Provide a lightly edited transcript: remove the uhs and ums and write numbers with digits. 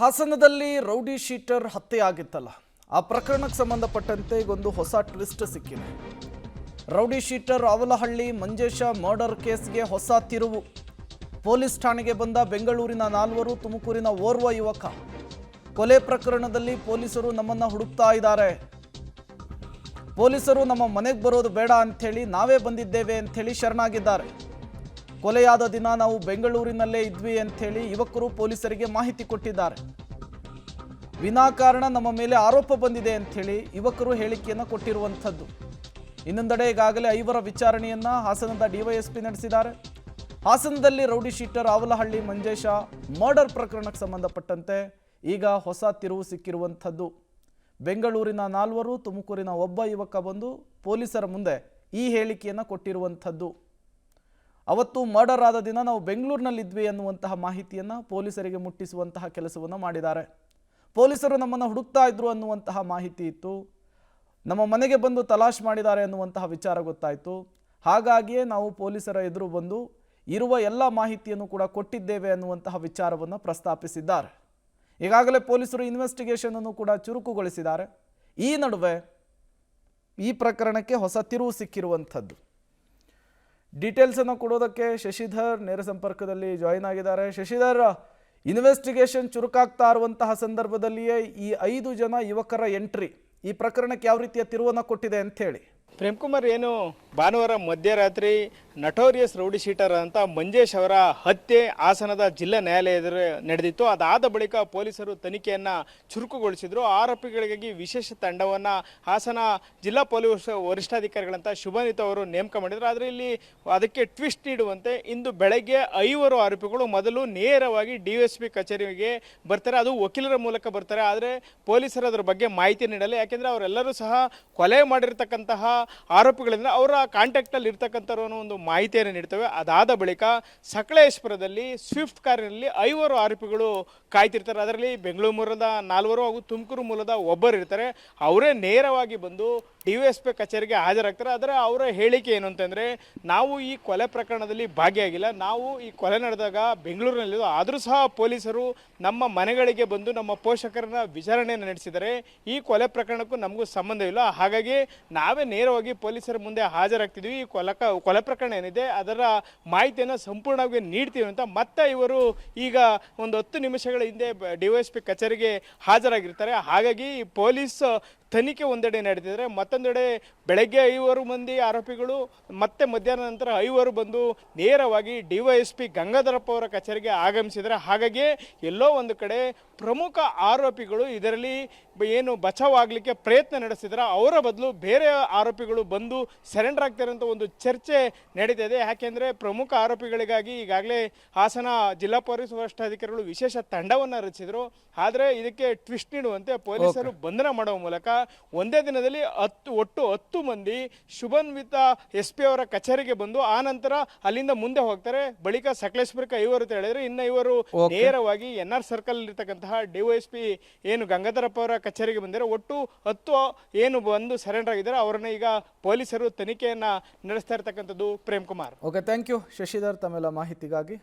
ಹಾಸನದಲ್ಲಿ rowdy sheeter ಹತ್ಯೆಯಾಗಿತ್ತಲ್ಲ, ಆ ಪ್ರಕರಣಕ್ಕೆ ಸಂಬಂಧಪಟ್ಟಂತೆ ಈಗೊಂದು ಹೊಸ ಟ್ವಿಸ್ಟ್ ಸಿಕ್ಕಿದೆ. Rowdy sheeter Avalahalli Manjesha murder ಕೇಸ್ಗೆ ಹೊಸ ತಿರುವು. ಪೊಲೀಸ್ ಠಾಣೆಗೆ ಬಂದ ಬೆಂಗಳೂರಿನ 4, ತುಮಕೂರಿನ ಓರ್ವ ಯುವಕ. ಕೊಲೆ ಪ್ರಕರಣದಲ್ಲಿ ಪೊಲೀಸರು ನಮ್ಮನ್ನ ಹುಡುಕ್ತಾ ಇದ್ದಾರೆ. ಪೊಲೀಸರು ನಮ್ಮ ಮನೆಗೆ ಬರೋದು ಬೇಡ ಅಂಥೇಳಿ ನಾವೇ ಬಂದಿದ್ದೇವೆ ಅಂಥೇಳಿ ಶರಣಾಗಿದ್ದಾರೆ. ಕೊಲೆಯಾದ ದಿನ ನಾವು ಬೆಂಗಳೂರಿನಲ್ಲೇ ಇದ್ವಿ ಅಂಥೇಳಿ ಯುವಕರು ಪೊಲೀಸರಿಗೆ ಮಾಹಿತಿ ಕೊಟ್ಟಿದ್ದಾರೆ. ವಿನಾಕಾರಣ ನಮ್ಮ ಮೇಲೆ ಆರೋಪ ಬಂದಿದೆ ಅಂಥೇಳಿ ಯುವಕರು ಹೇಳಿಕೆಯನ್ನು ಕೊಟ್ಟಿರುವಂಥದ್ದು. ಇನ್ನೊಂದೆಡೆ ಈಗಾಗಲೇ 5 ವಿಚಾರಣೆಯನ್ನ ಹಾಸನದ ಡಿವೈಎಸ್ಪಿ ನಡೆಸಿದ್ದಾರೆ. ಹಾಸನದಲ್ಲಿ rowdy sheeter Avalahalli Manjesha murder ಪ್ರಕರಣಕ್ಕೆ ಸಂಬಂಧಪಟ್ಟಂತೆ ಈಗ ಹೊಸ ತಿರುವು ಸಿಕ್ಕಿರುವಂಥದ್ದು. ಬೆಂಗಳೂರಿನ 4, ತುಮಕೂರಿನ ಒಬ್ಬ ಯುವಕ ಬಂದು ಪೊಲೀಸರ ಮುಂದೆ ಈ ಹೇಳಿಕೆಯನ್ನು ಕೊಟ್ಟಿರುವಂಥದ್ದು. ಅವತ್ತು ಮರ್ಡರ್ ಆದ ದಿನ ನಾವು ಬೆಂಗಳೂರಿನಲ್ಲಿದ್ವಿ ಅನ್ನುವಂತಹ ಮಾಹಿತಿಯನ್ನು ಪೊಲೀಸರಿಗೆ ಮುಟ್ಟಿಸುವಂತಹ ಕೆಲಸವನ್ನು ಮಾಡಿದ್ದಾರೆ. ಪೊಲೀಸರು ನಮ್ಮನ್ನು ಹುಡುಕ್ತಾ ಇದ್ರು ಅನ್ನುವಂತಹ ಮಾಹಿತಿ ಇತ್ತು. ನಮ್ಮ ಮನೆಗೆ ಬಂದು ತಲಾಶ್ ಮಾಡಿದ್ದಾರೆ ಅನ್ನುವಂತಹ ವಿಚಾರ ಗೊತ್ತಾಯಿತು. ಹಾಗಾಗಿಯೇ ನಾವು ಪೊಲೀಸರ ಎದುರು ಬಂದು ಇರುವ ಎಲ್ಲ ಮಾಹಿತಿಯನ್ನು ಕೂಡ ಕೊಟ್ಟಿದ್ದೇವೆ ಅನ್ನುವಂತಹ ವಿಚಾರವನ್ನು ಪ್ರಸ್ತಾಪಿಸಿದ್ದಾರೆ. ಈಗಾಗಲೇ ಪೊಲೀಸರು ಇನ್ವೆಸ್ಟಿಗೇಷನ್ ಅನ್ನು ಕೂಡ ಚುರುಕುಗೊಳಿಸಿದ್ದಾರೆ. ಈ ನಡುವೆ ಈ ಪ್ರಕರಣಕ್ಕೆ ಹೊಸ ತಿರುವು ಸಿಕ್ಕಿರುವಂಥದ್ದು. ಡೀಟೇಲ್ಸ್ ಅನ್ನು ಕೊಡೋದಕ್ಕೆ ಶಶಿಧರ್ ನೇರ ಸಂಪರ್ಕದಲ್ಲಿ ಜಾಯಿನ್ ಆಗಿದ್ದಾರೆ. ಶಶಿಧರ್, ಇನ್ವೆಸ್ಟಿಗೇಷನ್ ಚುರುಕಾಗ್ತಾ ಇರುವಂತಹ ಸಂದರ್ಭದಲ್ಲಿಯೇ ಈ 5 ಜನ ಯುವಕರ ಎಂಟ್ರಿ ಈ ಪ್ರಕರಣಕ್ಕೆ ಯಾವ ರೀತಿಯ ತಿರುವನ್ನು ಕೊಟ್ಟಿದೆ ಅಂತ ಹೇಳಿ. ಪ್ರೇಮ್ಕುಮಾರ್, ಏನು ಭಾನುವಾರ ಮಧ್ಯರಾತ್ರಿ ನಟೋರಿಯಸ್ ರೌಡಿ ಶೀಟರ್ ಅಂತ ಮಂಜೇಶ್ ಅವರ ಹತ್ಯೆ ಹಾಸನದ ಜಿಲ್ಲಾ ನ್ಯಾಯಾಲಯದ ನಡೆದಿತ್ತು. ಅದಾದ ಬಳಿಕ ಪೊಲೀಸರು ತನಿಖೆಯನ್ನು ಚುರುಕುಗೊಳಿಸಿದ್ರು. ಆರೋಪಿಗಳಿಗಾಗಿ ವಿಶೇಷ ತಂಡವನ್ನು ಹಾಸನ ಜಿಲ್ಲಾ ಪೊಲೀಸ್ ವರಿಷ್ಠಾಧಿಕಾರಿಗಳಂತ ಶುಭಾನಿತ್ ಅವರು ನೇಮಕ ಮಾಡಿದರು. ಆದರೆ ಇಲ್ಲಿ ಅದಕ್ಕೆ ಟ್ವಿಸ್ಟ್ ನೀಡುವಂತೆ ಇಂದು ಬೆಳಗ್ಗೆ 5 ಆರೋಪಿಗಳು ಮೊದಲು ನೇರವಾಗಿ DSP ಕಚೇರಿಗೆ ಬರ್ತಾರೆ. ಅದು ವಕೀಲರ ಮೂಲಕ ಬರ್ತಾರೆ. ಆದರೆ ಪೊಲೀಸರು ಅದರ ಬಗ್ಗೆ ಮಾಹಿತಿ ನೀಡಲ್ಲ. ಯಾಕೆಂದರೆ ಅವರೆಲ್ಲರೂ ಸಹ ಕೊಲೆ ಮಾಡಿರ್ತಕ್ಕಂತಹ ಆರೋಪಿಗಳಿಂದ ಅವರ ಕಾಂಟ್ಯಾಕ್ಟಲ್ಲಿ ಇರ್ತಕ್ಕಂಥವ್ರು ಅನ್ನೋ ಒಂದು ಮಾಹಿತಿಯನ್ನು ನೀಡ್ತವೆ. ಅದಾದ ಬಳಿಕ ಸಕಲೇಶ್ಪುರದಲ್ಲಿ ಸ್ವಿಫ್ಟ್ ಕಾರಿನಲ್ಲಿ 5 ಆರೋಪಿಗಳು ಕಾಯ್ತಿರ್ತಾರೆ. ಅದರಲ್ಲಿ ಬೆಂಗಳೂರು ಮೂಲದ 4 ಹಾಗೂ ತುಮಕೂರು ಮೂಲದ ಒಬ್ಬರು ಇರ್ತಾರೆ. ಅವರೇ ನೇರವಾಗಿ ಬಂದು DSP ಕಚೇರಿಗೆ ಹಾಜರಾಗ್ತಾರೆ. ಆದರೆ ಅವರ ಹೇಳಿಕೆ ಏನು ಅಂತಂದರೆ, ನಾವು ಈ ಕೊಲೆ ಪ್ರಕರಣದಲ್ಲಿ ಭಾಗಿಯಾಗಿಲ್ಲ, ನಾವು ಈ ಕೊಲೆ ನಡೆದಾಗ ಬೆಂಗಳೂರಿನಲ್ಲಿದ್ದು, ಆದರೂ ಸಹ ಪೊಲೀಸರು ನಮ್ಮ ಮನೆಗಳಿಗೆ ಬಂದು ನಮ್ಮ ಪೋಷಕರನ್ನ ವಿಚಾರಣೆಯನ್ನು ನಡೆಸಿದರೆ ಈ ಕೊಲೆ ಪ್ರಕರಣಕ್ಕೂ ನಮಗೂ ಸಂಬಂಧವಿಲ್ಲ. ಹಾಗಾಗಿ ನಾವೇ ನೇರವಾಗಿ ಪೊಲೀಸರ ಮುಂದೆ ಹಾಜರಾಗ್ತಿದ್ವಿ. ಈ ಕೊಲೆ ಪ್ರಕರಣ ಏನಿದೆ ಅದರ ಮಾಹಿತಿಯನ್ನು ಸಂಪೂರ್ಣವಾಗಿ ನೀಡ್ತೀವಿ ಅಂತ ಮತ್ತೆ ಇವರು ಈಗ ಒಂದು 10 ನಿಮಿಷಗಳ ಹಿಂದೆ DSP ಕಚೇರಿಗೆ ಹಾಜರಾಗಿರ್ತಾರೆ. ಹಾಗಾಗಿ ಪೊಲೀಸ್ ತನಿಖೆ ಒಂದೆಡೆ ನಡೆದಿದ್ದಾರೆ. ಮತ್ತೊಂದೆಡೆ ಬೆಳಗ್ಗೆ 5 ಮಂದಿ ಆರೋಪಿಗಳು ಮತ್ತೆ ಮಧ್ಯಾಹ್ನ ನಂತರ 5 ಬಂದು ನೇರವಾಗಿ DYSP ಗಂಗಾಧರಪ್ಪ ಅವರ ಕಚೇರಿಗೆ ಆಗಮಿಸಿದರೆ. ಹಾಗಾಗಿ ಎಲ್ಲೋ ಒಂದು ಕಡೆ ಪ್ರಮುಖ ಆರೋಪಿಗಳು ಇದರಲ್ಲಿ ಏನು ಬಚಾವಾಗಲಿಕ್ಕೆ ಪ್ರಯತ್ನ ನಡೆಸಿದರೆ ಅವರ ಬದಲು ಬೇರೆ ಆರೋಪಿಗಳು ಬಂದು ಸರೆಂಡರ್ ಆಗ್ತಾರೆ ಅಂತ ಒಂದು ಚರ್ಚೆ ನಡೀತಾ ಇದೆ. ಯಾಕೆಂದರೆ ಪ್ರಮುಖ ಆರೋಪಿಗಳಿಗಾಗಿ ಈಗಾಗಲೇ ಹಾಸನ ಜಿಲ್ಲಾ ಪೊಲೀಸ್ ವರಿಷ್ಠಾಧಿಕಾರಿಗಳು ವಿಶೇಷ ತಂಡವನ್ನು ರಚಿಸಿದರು. ಆದರೆ ಇದಕ್ಕೆ ಟ್ವಿಸ್ಟ್ ನೀಡುವಂತೆ ಪೊಲೀಸರು ಬಂಧನ ಮಾಡುವ ಮೂಲಕ ಒಂದೇ ದಿನದಲ್ಲಿ ಒಟ್ಟು 10 ಮಂದಿ ಶುಭನ್ವಿತ SP ಅವರ ಕಚೇರಿಗೆ ಬಂದು ಆ ನಂತರ ಅಲ್ಲಿಂದ ಮುಂದೆ ಹೋಗ್ತಾರೆ. ಬಳಿಕ ಸಕಲೇಶ್ಪುರಕ್ಕೆ 5 ಅಂತ ಹೇಳಿದ್ರೆ ಇನ್ನು ಇವರು ನೇರವಾಗಿ NR ಸರ್ಕಲ್ ಇರ್ತಕ್ಕಂತಹ DYSP ಏನು ಗಂಗಾಧರಪ್ಪ ಅವರ ಕಚೇರಿಗೆ ಬಂದರೆ ಒಟ್ಟು 10 ಏನು ಬಂದು ಸರೆಂಡರ್ ಆಗಿದ್ದಾರೆ. ಅವರನ್ನ ಈಗ ಪೊಲೀಸರು ತನಿಖೆಯನ್ನ ನಡೆಸ್ತಾ ಇರ್ತಕ್ಕಂಥದ್ದು. Premkumar, okay, thank you Shashidhar ತಮ್ಮೆಲ್ಲ ಮಾಹಿತಿಗಾಗಿ.